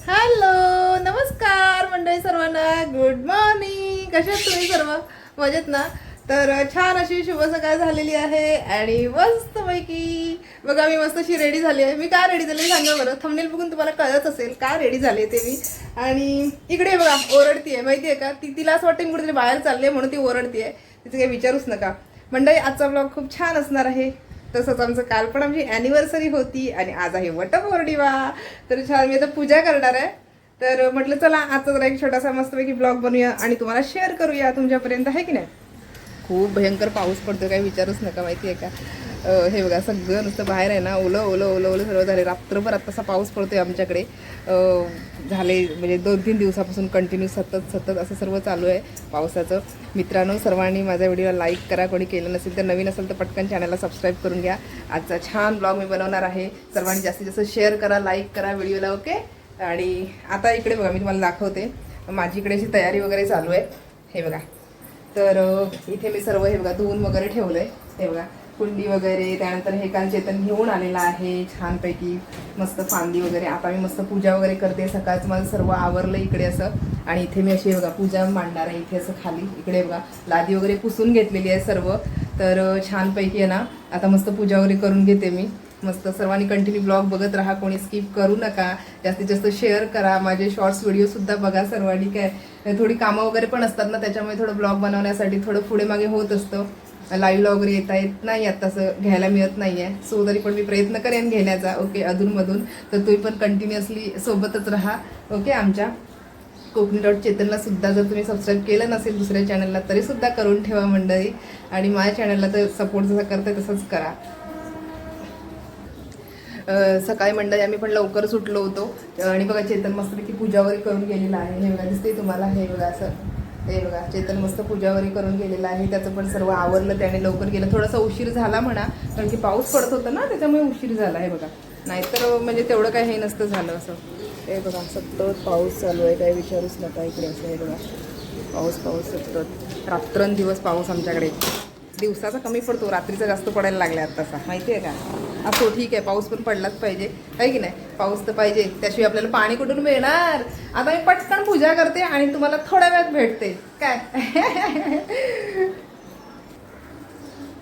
Hello, नमस्कार मंडळी सर्वांना. Good morning. कशा आहात तुम्ही सर्व? मजेत ना? तर छान अशी शुभ सकाळ झालेली आहे आणि मस्तपैकी बघा मी मस्त अशी रेडी झाली आहे. मी का रेडी झाली सांगा बरं. थंबनेल बघून तुम्हाला कळत असेल का रेडी झाली ते मी. आणि इकडे बघा ओरडतीये माहिती आहे का. तिला असं वाटतं मी कुठेतरी बाहेर चालले म्हणून ती ओरडतीये. तिचं काही विचारूच नका मंडळी. आजचा ब्लॉग खूप छान असणार आहे. तसंच आमचं काल पण आमची ॲनिव्हर्सरी होती आणि आज आहे वटपौर्णिमा. तर छान मी आता पूजा करणार आहे. तर म्हटलं चला आजचा जरा एक छोटासा मस्तपैकी ब्लॉग बनवूया आणि तुम्हाला शेअर करूया तुमच्यापर्यंत, आहे की नाही. खूप भयंकर पाऊस पडतो, काही विचारूच नका माहिती आहे का. हे बघा सगळं नुसतं बाहेर आहे ना, ओलं ओलं ओलं ओलं सर्व झाले. रात्रभर आत्तासा पाऊस पडतोय आमच्याकडे. झाले म्हणजे 2-3 दिवसापासून कंटिन्यू सतत असं सर्व चालू आहे पावसाचं. मित्रांनो, सर्वांनी माझ्या व्हिडिओला लाईक करा. कोणी केलं नसेल तर, नवीन असेल तर पटकन चॅनलला सबस्क्राईब करून घ्या. आजचा छान ब्लॉग मी बनवणार आहे. सर्वांनी जास्तीत जास्त शेअर करा, लाईक करा व्हिडिओला, ओके. आणि आता इकडे बघा मी तुम्हाला दाखवते. माझी इकडे अशी तयारी वगैरे चालू आहे. हे बघा. तर इथे मी सर्व हे बघा धुवून वगैरे ठेवलं आहे. हे बघा कुंडी वगैरे. त्यानंतर हे काल चेतन घेऊन आलेला आहे छानपैकी मस्त फांदी वगैरे. आता मी मस्त पूजा वगैरे करते. सकाळचं माझं सर्व आवरलं इकडे असं. आणि इथे मी अशी बघा पूजा मांडणार आहे इथे असं खाली. इकडे बघा लादी वगैरे पुसून घेतलेली आहे सर्व. तर छानपैकी आहे ना आता मस्त पूजा वगैरे करून घेते मी मस्त. सर्वांनी कंटिन्यू ब्लॉग बघत राहा, कोणी स्किप करू नका. जास्तीत जास्त शेअर करा. माझे शॉर्ट्स व्हिडिओसुद्धा बघा सर्वांनी. काय थोडी कामं वगैरे पण असतात ना, त्याच्यामुळे थोडं ब्लॉग बनवण्यासाठी थोडं पुढे मागे होत असतं. लाईव्हला वगैरे येत नाही आता तसं घ्यायला मिळत नाही आहे. सो तरी पण मी प्रयत्न करेन घेण्याचा, ओके, अधूनमधून. तर तुम्ही पण कंटिन्युअसली सोबतच राहा, ओके. आमच्या कोकणी.चेतनला सुद्धा जर तुम्ही सबस्क्राईब केलं नसेल दुसऱ्या चॅनलला तरीसुद्धा करून ठेवा मंडळी. आणि माझ्या चॅनलला तर सपोर्ट जसा करताय तसंच करा. सकाळी मंडळी आम्ही पण लवकर सुटलो होतो आणि बघा चेतन मस्तपैकी पूजा वगैरे करून गेलेला आहे. हे बघा दिसते तुम्हाला. हे बघा असं. हे बघा चेतन मस्त पूजा वगैरे करून गेलेला आहे. त्याचं पण सर्व आवरलं. त्याने लवकर गेलं. थोडासा उशीर झाला म्हणा, कारण की पाऊस पडत होता ना, त्याच्यामुळे उशीर झाला. हे बघा नाहीतर म्हणजे तेवढं काही हे नसतं झालं असं. हे बघा सतत पाऊस चालू आहे, काही विचारूच नका इकडे असं. हे बघा पाऊस सतत रात्रंदिवस पाऊस आमच्याकडे. दिवसाचा कमी पडतो, रात्रीचा जास्त पडायला लागला आत्ताचा, माहिती आहे का. असो ठीक आहे, पाऊस पण पडलाच पाहिजे, आहे की नाही. पाऊस तर पाहिजे, त्याशिवाय आपल्याला पाणी कुठून मिळणार. आता मी पटकन पूजा करते आणि तुम्हाला थोड्या वेळात भेटते काय.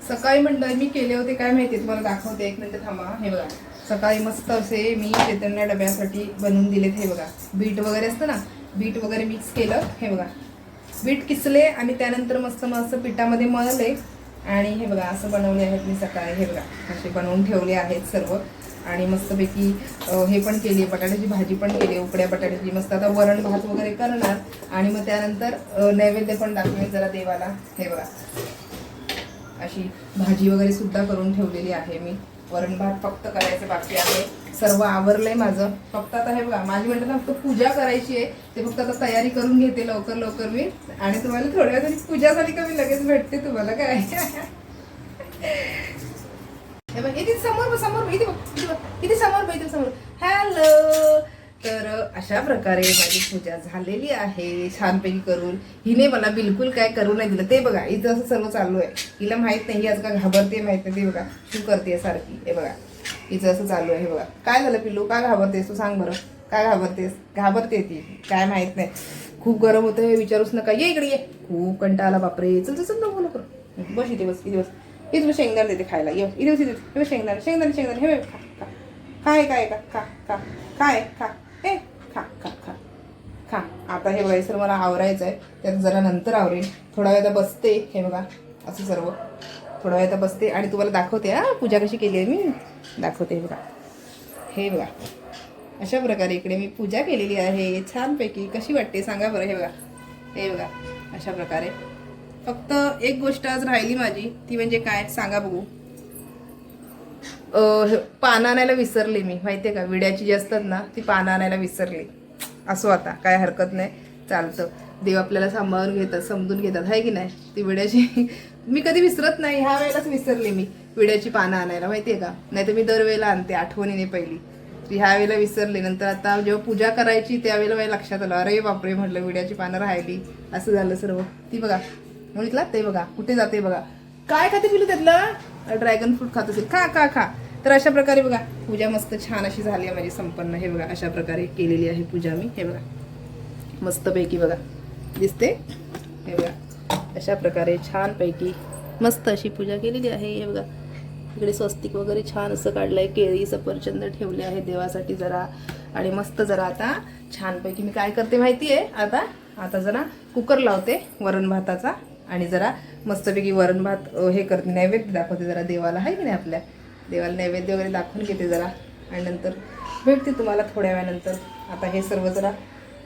सकाळी मंडळी मी केले होते काय माहिती तुम्हाला दाखवते, एक मिनिट थांबा. हे बघा सकाळी मस्त असे मी चैतन्य डब्यासाठी बनवून दिलेत. हे बघा बीट वगैरे असतं ना, बीट वगैरे मिक्स केलं. हे बघा बीट किसले आणि त्यानंतर मस्त मस्त पिठामध्ये मळले आणि हे बघा असं बनवले आहेत मी सकाळी. हे बघा असे बनवून ठेवले आहेत सर्व. आणि मस्तपैकी हे पण केली आहे, बटाट्याची भाजी पण केली आहे, उकड्या बटाट्याची. मस्त आता वरण भात वगैरे करणार आणि मग त्यानंतर नैवेद्य पण दाखवेल जरा देवाला. हे बघा अशी भाजी वगैरे सुद्धा करून ठेवलेली आहे मी. वरण भात फक्त करायचं बाकी आहे. सर्व आवरलंय माझं. फक्त आता हे बघा माझी म्हणतात ना फक्त पूजा करायची आहे. ते फक्त आता तयारी करून घेते लवकर मी. आणि तुम्हाला थोड्या वेळाने पूजा झाली का मी लगेच भेटते तुम्हाला काय. हे बघ इथे समोर इथे समोर. हॅलो. तर अशा प्रकारे माझी पूजा झालेली आहे छानपैकी करून. हिने मला बिलकुल काय करू नाही दिलं. ते बघा इथं असं सर्व चालू आहे. हिला माहित नाही आज का घाबरते माहित नाही. ते बघा तू करते सारखी. हे बघा हिचं असं चालू आहे. हे बघा काय झालं पिल्लू, का घाबरतेस तू सांग बरं. काय घाबरते ती काय माहित नाही. खूप गरम होतं हे विचारूच नका. ये इकडे ये. खूप कंटाळा आला बापरे. चल नको बस इथे बस शेंगदाणे देते खायला. ये इथे शेंगदाणे. हे काय खा. आता हे बघा सर मला आवरायचं आहे. त्यात जरा नंतर आवरेल. थोडा वेळ आता बसते. हे बघा असं सर्व थोडा वेळ आता बसते आणि तुम्हाला दाखवते पूजा कशी केली आहे मी दाखवते. हे बघा अशा प्रकारे इकडे मी पूजा केलेली आहे छानपैकी. कशी वाटते सांगा बरं. हे बघा अशा प्रकारे. फक्त एक गोष्ट आज राहिली माझी, ती म्हणजे काय सांगा बघू. पानं आणायला विसरली मी, माहितीये का. विड्याची जी असतात ना ती पानं आणायला विसरली. असो आता काय हरकत नाही, चालतं. देव आपल्याला सांभाळून घेतात, समजून घेतात, आहे की नाही. ती विड्याची मी कधी विसरत नाही. ह्या वेळेलाच विसरली मी विड्याची पानं आणायला, माहितीये का. नाही तर मी दरवेळेला आणते आठवणीने पहिली. ह्या वेळेला विसरली. नंतर आता जेव्हा पूजा करायची त्यावेळेला माझ्या लक्षात आलं, अरे बापरे म्हटलं विड्याची पानं राहिली. असं झालं सर्व. ती बघा म्हणितला ते बघा कुठे जाते बघा. काय खाते पिलू त्यातलं. ड्रॅगन फ्रूट खात असेल. खा. तर अशा प्रकारे बघा पूजा मस्त छान अशी झाली आहे माझी संपन्न. हे बघा अशा प्रकारे केलेली आहे पूजा मी. हे बघा मस्तपैकी बघा दिसते. हे बघा अशा प्रकारे छानपैकी मस्त अशी पूजा केलेली आहे. हे बघा इकडे स्वस्तिक वगैरे छान असं काढलं आहे. केळी सफरचंद ठेवले आहे देवासाठी जरा. आणि मस्त जरा आता छानपैकी मी काय करते माहिती आहे, आता जरा कुकर लावते वरण भाताचा आणि जरा मस्तपैकी वरण भात हे करते, नैवेद्य दाखवते जरा देवाला, आहे की नाही, आपल्या देवाला नैवेद्य वगैरे दाखवून घेते जरा. आणि नंतर भेटते तुम्हाला थोड्या वेळानंतर. आता हे सर्व जरा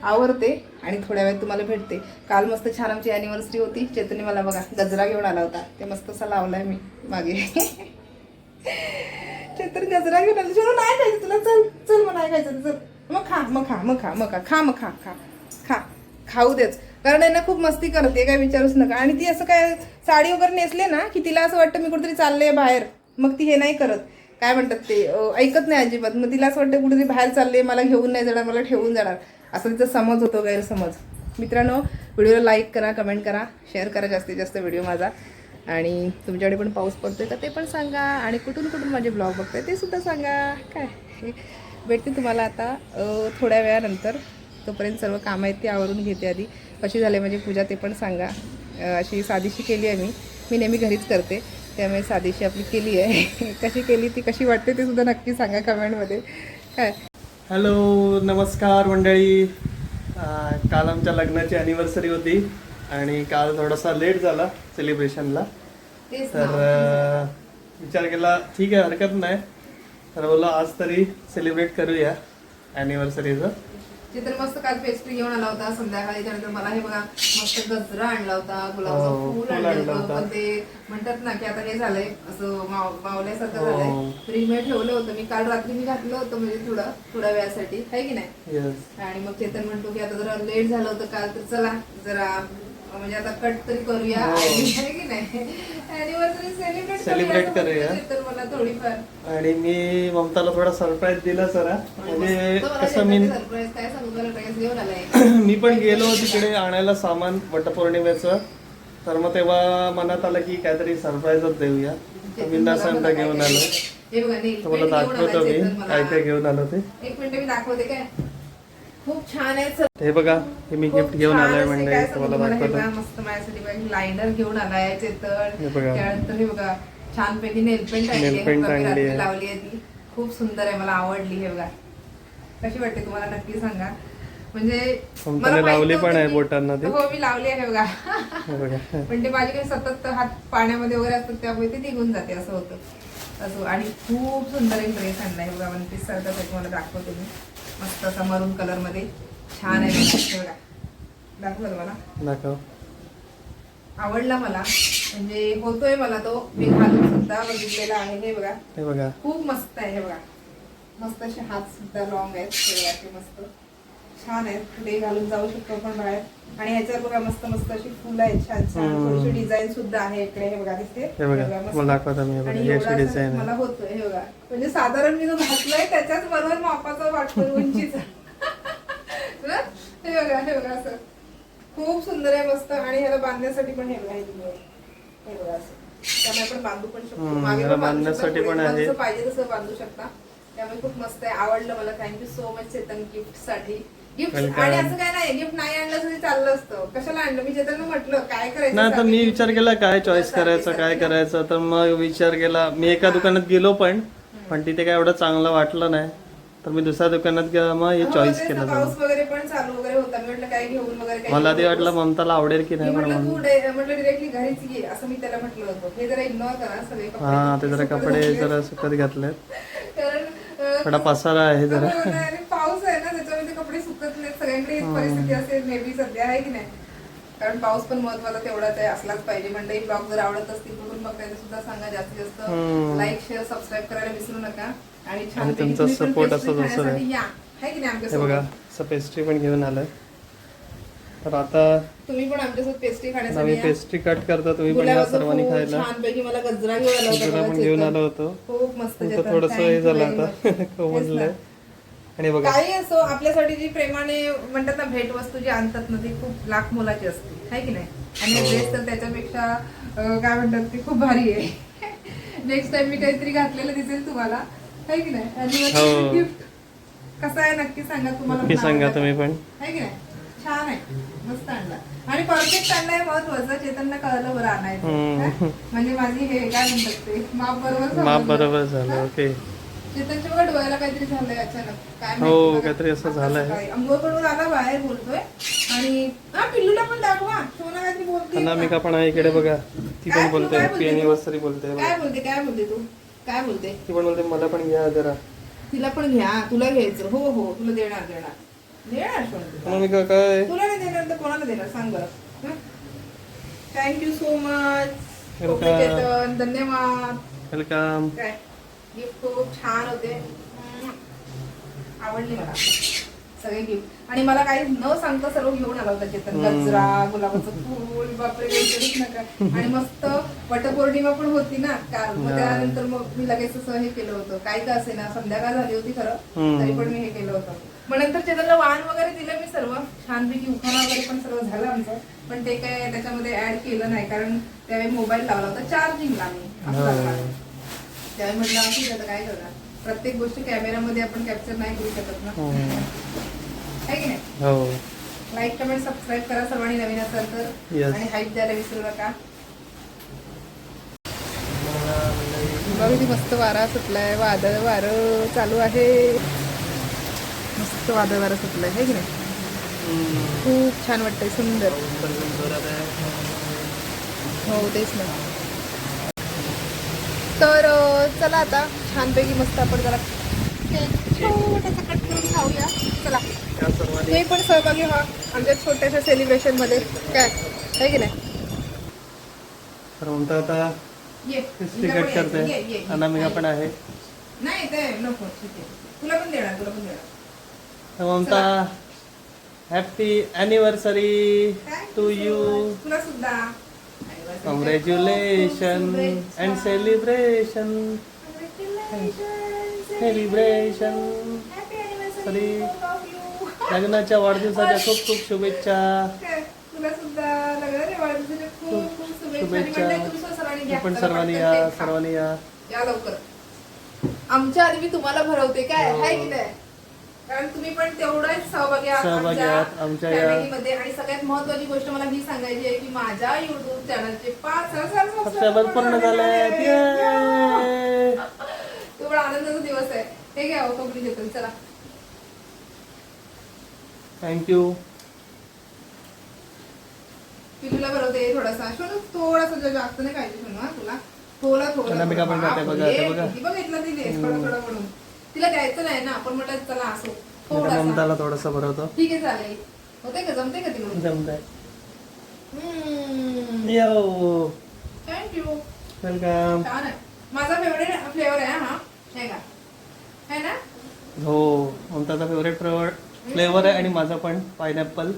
आवरते आणि थोड्या वेळात तुम्हाला भेटते. काल मस्त छान आमची ॲनिव्हर्सरी होती. चेतनी मला बघा गजरा घेऊन आला होता, ते मस्त असा लावलाय मी मागे. चेतन गजरा घेऊन आला. चलो नाही खायचं तुला, चल चल मग नाही खायचं, चल मग खा मग खा मग खा मग खा खा मग खा खा खा खाऊ देच. कारण आहे ना खूप मस्ती करते, काय विचारूच नका. आणि ती असं काय साडी वगैरे नेसले ना की तिला असं वाटतं मी कुठेतरी चालले बाहेर, मग ती हे नाही करत, काय म्हणतात ते ऐकत नाही अजिबात. मग तिला असं वाटतं कुठेतरी बाहेर चालले, मला घेऊन नाही जाणार, मला ठेवून जाणार, असं तिचा समज होतो, गैरसमज. मित्रांनो व्हिडिओला लाईक करा, कमेंट करा, शेअर करा जास्तीत जास्त व्हिडिओ माझा. आणि तुमच्याकडे पण पाऊस पडतोय का ते पण सांगा. आणि कुठून कुठून माझे ब्लॉग बघताय ते सुद्धा सांगा. काय भेटते तुम्हाला आता थोड्या वेळानंतर. तोपर्यंत सर्व कामं आहेत ती आवरून घेते आधी. कशी झाली म्हणजे पूजा ते पण सांगा. अशी साधीशी केली आहे मी नेहमी घरीच करते, त्यामुळे साधीशी आपली केली आहे. कशी केली ती कशी वाटते ते सुद्धा नक्की सांगा कमेंटमध्ये. काय हॅलो नमस्कार मंडळी. काल आमच्या लग्नाची ॲनिव्हर्सरी होती आणि काल थोडासा लेट झाला सेलिब्रेशनला. तर विचार केला ठीक आहे हरकत नाही, तर बोला आज तरी सेलिब्रेट करूया ॲनिव्हर्सरीचं. चित्र मस्त काल पेस्ट्री घेऊन आला होता संध्याकाळी. त्यानंतर मला हे बघा मस्त गजरा आणला होता, गुलाबाचं फूल आणलं होतं. पण ते म्हणतात ना की आता हे झालंय असं मावल्यासारखं झालंय. फ्रीजमध्ये ठेवलं होतं मी, काल रात्री मी घातलं होतं म्हणजे थोड्या वेळासाठी, आहे की नाही. आणि मग चेतन म्हणतो की आता जरा लेट झालं होतं काल, तर चला जरा म्हणजे आता कट तरी करूया, आहे की नाही, ॲनिव्हर्सरी सेलिब्रेट करूया. तर मला थोडीफार. आणि मी ममताला थोडा सरप्राईज दिला जरा. म्हणजे कसं मी सरप्राईज काय सांगू, मला ड्रेस घेऊन आलाय. मी पण गेलो तिकडे आणायला सामान वटपौर्णिमेचं. तर मग तेव्हा मनात आलं की काहीतरी सरप्राईजच देऊया. बिंदा सांगता घेऊन आलो. हे बघा नेल तुम्हाला दाखवतो मी काय काय घेऊन आलो ते. एक मिनिट मी दाखवते. काय खूप छान आहे. हे बघा हे मी गिफ्ट घेऊन आलोय मंडळी, तुम्हाला दाखवतो. मस्त माझ्यासाठी लायनर घेऊन आलाय चेतन. हे बघा त्यानंतर हे बघा छानपैकी नेलपेंट आणली आहे. लावली आहे ती खूप सुंदर आहे, मला आवडली. हे बघा कशी वाटते तुम्हाला नक्की सांगा. म्हणजे मला लावली पण आहे बोटांना ती. हो मी लावली आहे बघा. म्हणजे माझी काही सतत हात पाण्यामध्ये वगैरे असतात त्यामुळे ते निघून जाते, असं होतं असं. आणि खूप सुंदर एक ड्रेस आणलाय बघा, वन पीस सारखा तुम्हाला दाखवते मी. मस्त असा मरून कलर मध्ये छान आहे बघा. दाखव मला, दाखव. आवडला मला, म्हणजे होतोय मला तो. मी घालून सुद्धा बघितलेला आहे. हे बघा हे बघा खूप मस्त आहे. हे बघा मस्त असे हात सुद्धा लॉंग आहेत, मस्त छान आहेत. पुढे घालून जाऊ शकतो पण बाहेर. आणि ह्याच्यावर बघा मस्त मस्त अशी फुलं आहेत, छान छान थोडीशी डिझाईन सुद्धा आहे इकडे. हे बघा दिसते, हे बघा मला दाखवतो मी. आणि डिझाईन मला होतोय. हे बघा म्हणजे साधारण मी जो घातलाय त्याच्याच बरोबर मापाचा वाटतो उंचीचा. हे बघा असं खूप सुंदर आहे मस्त. आणि ह्याला बांधण्यासाठी पण हे बघा हे बघा असं, त्यामुळे आपण बांधू पण शकतो, मागे पण बांधण्यासाठी पण आहे, जसं पाहिजे तसं बांधू शकता. त्यामुळे खूप मस्त आहे, आवडलं मला. Thank you so much Chetan gift साठी. गिफ्ट आणि असं काय नाही, गिफ्ट नाही आणलं तरी चाललं असतं. कशाला आणलं मी चेतन म्हटलं काय करायचं ना. तर मी विचार केला काय चॉईस करायचं काय करायचं. तर मग विचार केला मी एका दुकानात गेलो पण तिथे काय एवढं चांगलं वाटलं नाही. तर मी दुसऱ्या दुकानात गेला, मग हे चॉईस केलं. पाऊस वगैरे पण चालू वगैरे होता, मी म्हटलं काय घेऊन वगैरे. मला ते वाटलं ममताला आवडेल की नाही, म्हटलं डिरेक्टली घरीच घे असं मी त्याला म्हटलं होतं. हे जरा इग्नोर करा सगळे. हा ते जरा कपडे जरा सुकत घातलेत, कारण थोडा पसारा आहे जरा. पाऊस आहे ना त्याच्यामध्ये कपडे सुकत नाहीत. सगळ्यांकडे परिस्थिती असेल मे बी सध्या, आहे की नाही. कारण पाऊस पण महत्वाचा तेवढाच आहे, असलाच पाहिजे. मंडळी ब्लॉग जर आवडत असतील कुठून बघताय सुद्धा सांगा. जास्तीत जास्त लाईक शेअर सबस्क्राईब करायला विसरू नका. आणि छान तुमचा सपोर्ट असंच असं आहे. बघा पेस्ट्री पण घेऊन आलाय. तर आता तुम्ही पण आमच्यासोबत पेस्ट्री खाण्यासाठी पेस्ट्री कट करता तुम्ही पण या सर्वांनी खायला. छानपैकी मला गजरा घेऊन आला पण घेऊन आलो होतो. खूप मस्त थोडस हे झालं आता कोमजलंय. आणि बघा काही असो आपल्यासाठी जी प्रेमाने म्हणतात ना भेट वस्तू जी आणतात ना ती खूप लाख मोलाची असते, आहे की नाही. आणि ड्रेस तर त्याच्यापेक्षा काय म्हणतात ती खूप भारी आहे. नेक्स्ट टाइम मी काहीतरी घातलेलं दिसेल तुम्हाला, है की नाही? हो. अनिव्हर्सरी गिफ्ट कसं आहे नक्की सांगा, तुम्हाला नक्की पण सांगा आवडलं तुम्ही का? पण. है की नाही? छान आहे, मस्त आणला आणि परफेक्ट आणलाय महत्वाचं. चेतनला कळलं बरं आणायचं. हम्म. हा? म्हणजे माझी हे काय म्हणतात ते माप बरोबर माप समजलं. बरोबर झालं. हा? ओके. चेतनच्या बघा डोळ्याला काहीतरी झालंय अचानक, काय हो, माहिती बघा. काहीतरी असं आता झालंय. सकाळी अंघोळ करून आला, बाहेर बोलतोय आणि हा पिल्लूला पण दाखवा. शोना काहीतरी बोलते. अनामिका पण आहे इकडे बघा, ती काय पण बोलते काय हॅपी बोलते तू? अॅनिव्हर्सरी बोलते. काय बोलते तू? काय बोलते? ती पण बोलते मला पण घ्या जरा. तिला पण घ्या, तुला घ्यायचं. हो हो, तुला देणार शोना. अनामिका काय? तुला नाही देणार तर कोणाला देणार सांग बरं. Thank you so much Welcome. Chetan, धन्यवाद. वेलकम. काय गिफ्ट खूप छान होते, आवडली मला सगळे गिफ्ट. आणि मला काही न सांगता सर्व घेऊन आला होता चेतन. गजरा, गुलाबाचं फूल, बापरे काही विचारूच नका. आणि मस्त वटपौर्णिमा पण होती ना काल, मग त्यानंतर मग मी लगेच असं हे केलं होतं. काही का असे ना, संध्याकाळ झाली होती खरं, तरी पण मी हे केलं होतं. मग नंतर चेतनला वाण वगैरे दिलं मी सर्व छानपैकी. उखाणा वगैरे पण सर्व झालं आमचं, पण ते काय त्याच्यामध्ये ऍड केलं नाही, कारण त्यावेळी मोबाईल लावला होता चार्जिंगला मी असं. त्यावेळी म्हटलं ठीक आहे, काय करणार, प्रत्येक गोष्ट कॅमेरामध्ये आपण कॅप्चर नाही करू शकत ना, आहे की नाही? हो. लाईक, कमेंट, सबस्क्राईब करा सर्वांनी नवीन असाल तर. Yes. आणि हाईप द्यायला विसरू नका. बघा किती मस्त वारा सुटलाय, वारं चालू आहे. मस्त वारं सुटलंय, है की नाही? खूप छान वाटतंय, सुंदर. हो तेच ना. तर चला आता छानपैकी मस्त आपण जरा केक छोटासा कट करून खाऊया. चला तुम्ही पण सहभागी व्हा आमच्या छोट्याशा सेलिब्रेशन मध्ये, काय आहे की नाही? तर म्हणतो आता ये तिकट करते. अनामिका पण आहे. नाही ते नको, ठीक आहे, तुला पण देणार. तर म्हणता हॅपी अॅनिव्हर्सरी टू यू. तुला सुद्धा कॉंग्रॅच्युलेशन अँड सेलिब्रेशन. सॉरी, लग्नाच्या वाढदिवसाच्या खूप खूप शुभेच्छा. तुला सुद्धा लग्नाच्या वाढदिवसाच्या खूप खूप शुभेच्छा. पण सर्वांनी या. या लवकर. आमच्या आधी मी तुम्हाला भरवते, काय आहे की नाही? कारण तुम्ही पण तेवढाच सहभागी आहात आमच्या फॅमिलीमध्ये. आणि सगळ्यात महत्वाची गोष्ट मला ही सांगायची आहे की माझ्या युट्यूब चॅनलचे 5,000 सबस्क्रायबर पूर्ण झाले. तो पण आनंदाचा दिवस आहे. हे घ्या कोकणी घेतो. चला थँक्यू. पिलूला भरवते थोडासा. थोडासा जास्त नाही पाहिजे तुला. थोडा अनामिका पण खाते बघा, ते बघा. बघितलं तिने थोडं म्हणून. तिला द्यायचं नाही ना, आपण म्हटलं चला असो थोडासा. ममताला थोडासा भरवतो. ठीक आहे, चालेल. होते का, जमते का तिला? जमतंय. यो, थँक्यू. वेलकम. छान आहे. माझा फेवरेट फ्लेवर आहे हा, हे का है ना? हो, ममताचा फेवरेट फ्लेवर आहे आणि माझा पण पायनॅपल.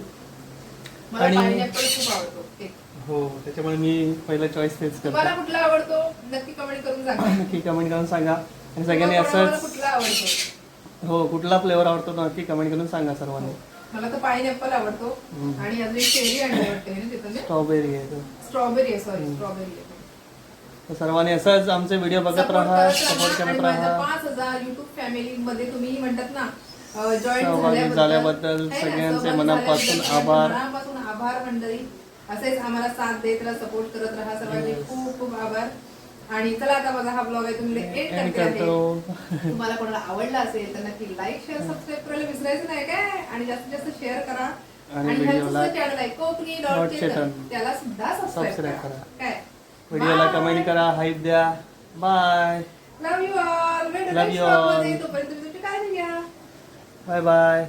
मला आणि पायनॅपल खूप आवडतो केक. हो, त्याच्यामुळे मी पहिला चॉईस तेच तुम्हाला करतो. कुठला आवडतो नक्की कमेंट करून सांगा. नक्की कमेंट करून सांगा. आणि सगळ्यांनी तुम्हाला असंच, कुठला आवडतो? हो, कुठला फ्लेवर आवडतो तो नक्की कमेंट करून सांगा सर्वांनी. मला तर पायनॅपल आवडतो आणि अजून एक चेरी आणली वाटते ना तिथं. स्ट्रॉबेरी आहे तो. स्ट्रॉबेरी आहे, सॉरी स्ट्रॉबेरी आहे. तर सर्वांनी असंच आमचे व्हिडिओ बघत राहा, सपोर्ट करत राहा. 5,000 युट्यूब फॅमिली मध्ये तुम्ही म्हणतात ना जॉईन सहभागी झाल्याबद्दल सगळ्यांचे मनापासून आभार. मनापासून आभार मंडळी. असेच आम्हाला साथ देत राहा, सपोर्ट करत राहा. सर्वांचे खूप खूप आभार. आणि चला आता माझा हा ब्लॉग आहे तुम्ही एंड करतो. तुम्हाला कोणाला आवडला असेल तर नक्की लाईक, शेअर, सबस्क्राईब करायला विसरायचं नाही काय. आणि जास्तीत जास्त शेअर करा. आणि व्हिडिओला चॅनल आहे कोकणी.चेतन, त्याला सुद्धा सबस्क्राईब करा. काय व्हिडिओला कमेंट करा, हाईप द्या. Bye. Love you all. Love you all. तोपर्यंत तुम्ही तुमची काळजी घ्या. Bye bye.